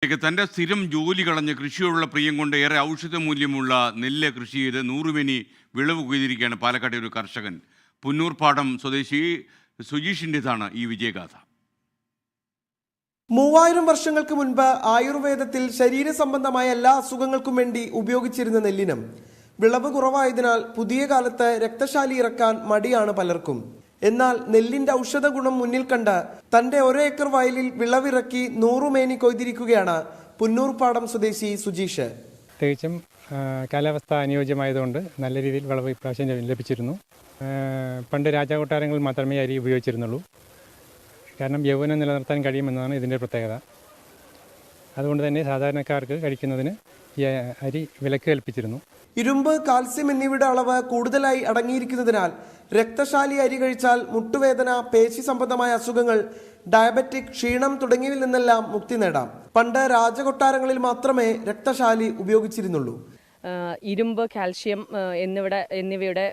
വാർത്തയിലേക്ക്. തൻ്റെ സ്ഥിരം ജോലി കളഞ്ഞ് കൃഷിയോടുള്ള പ്രിയം കൊണ്ട് ഏറെ ഔഷധ മൂല്യമുള്ള നെല്ല് കൃഷി ചെയ്ത് 100 മേനി വിളവ് കൊയ്തിരിക്കുകയാണ് പാലക്കാട്ടെ ഒരു കർഷകൻ. പുന്നൂർപ്പാടം സ്വദേശി സുജീഷിൻ്റെതാണ് ഈ വിജയഗാഥ. 3000 വർഷങ്ങൾക്ക് മുൻപ് ആയുർവേദത്തിൽ ശരീര സംബന്ധമായ എല്ലാ അസുഖങ്ങൾക്കും വേണ്ടി ഉപയോഗിച്ചിരുന്ന നെല്ലിനം വിളവ് കുറവായതിനാൽ പുതിയ കാലത്ത് രക്തശാലി ഇറക്കാൻ മടിയാണ് പലർക്കും. എന്നാൽ നെല്ലിന്റെ ഔഷധ ഗുണം മുന്നിൽ കണ്ട് തന്റെ 1 ഏക്കർ വയലിൽ വിളവിറക്കി 100 മേനി കൊയ്തിരിക്കുകയാണ് പുന്നൂർപ്പാടം സ്വദേശി സുജീഷ്. പ്രത്യേകിച്ചും കാലാവസ്ഥ അനുയോജ്യമായതുകൊണ്ട് നല്ല രീതിയിൽ വിളവ് ഇപ്രാവശ്യം ലഭിച്ചിരുന്നു. പണ്ട് രാജകൊട്ടാരങ്ങളിൽ മാത്രമേ അരി ഉപയോഗിച്ചിരുന്നുള്ളൂ. കാരണം യൗവനം നിലനിർത്താൻ കഴിയുമെന്നതാണ് ഇതിൻ്റെ പ്രത്യേകത. അതുകൊണ്ട് തന്നെ സാധാരണക്കാർക്ക് കഴിക്കുന്നതിന് ഈ അരി വിലക്ക് കൽപ്പിച്ചിരുന്നു. ഇരുമ്പ്, കാൽസ്യം എന്നിവയുടെ അളവ് കൂടുതലായി അടങ്ങിയിരിക്കുന്നതിനാൽ രക്തശാലി അരി കഴിച്ചാൽ മുട്ടുവേദന, പേശി സംബന്ധമായ അസുഖങ്ങൾ, ഡയബറ്റിക്, ക്ഷീണം തുടങ്ങിയവയിൽ നിന്നെല്ലാം മുക്തി നേടാം. പണ്ട് രാജകൊട്ടാരങ്ങളിൽ മാത്രമേ രക്തശാലി ഉപയോഗിച്ചിരുന്നുള്ളൂ. ഇരുമ്പ്, കാൽഷ്യം എന്നിവയുടെ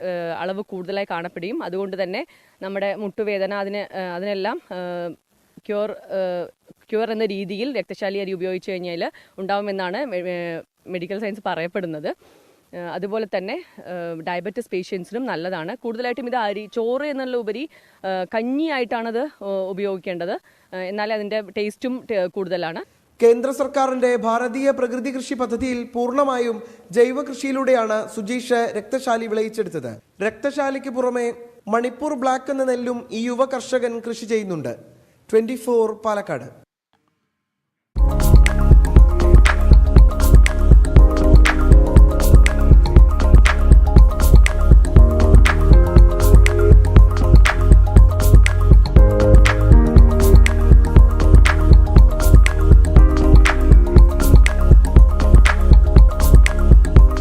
അളവ് കൂടുതലായി കാണപ്പെടുകയും അതുകൊണ്ട് തന്നെ നമ്മുടെ മുട്ടുവേദന അതിനെല്ലാം ക്യൂർ എന്ന രീതിയിൽ രക്തശാലി അരി ഉപയോഗിച്ചു കഴിഞ്ഞാൽ ഉണ്ടാവുമെന്നാണ് മെഡിക്കൽ സയൻസ് പറയപ്പെടുന്നത്. അതുപോലെ തന്നെ ഡയബറ്റിസ് പേഷ്യൻസിനും നല്ലതാണ്. കൂടുതലായിട്ടും ഇത് ചോറ് എന്നുള്ള ഉപരി കഞ്ഞിയായിട്ടാണത് ഉപയോഗിക്കേണ്ടത്. എന്നാൽ അതിൻ്റെ ടേസ്റ്റും കൂടുതലാണ്. കേന്ദ്ര സർക്കാരിന്റെ ഭാരതീയ പ്രകൃതി കൃഷി പദ്ധതിയിൽ പൂർണ്ണമായും ജൈവ കൃഷിയിലൂടെയാണ് സുജീഷ് രക്തശാലി വിളയിച്ചെടുത്തത്. രക്തശാലിക്ക് പുറമെ മണിപ്പൂർ ബ്ലാക്ക് എന്ന നെല്ലും ഈ യുവ കർഷകൻ കൃഷി ചെയ്യുന്നുണ്ട്. 24 പാലക്കാട്.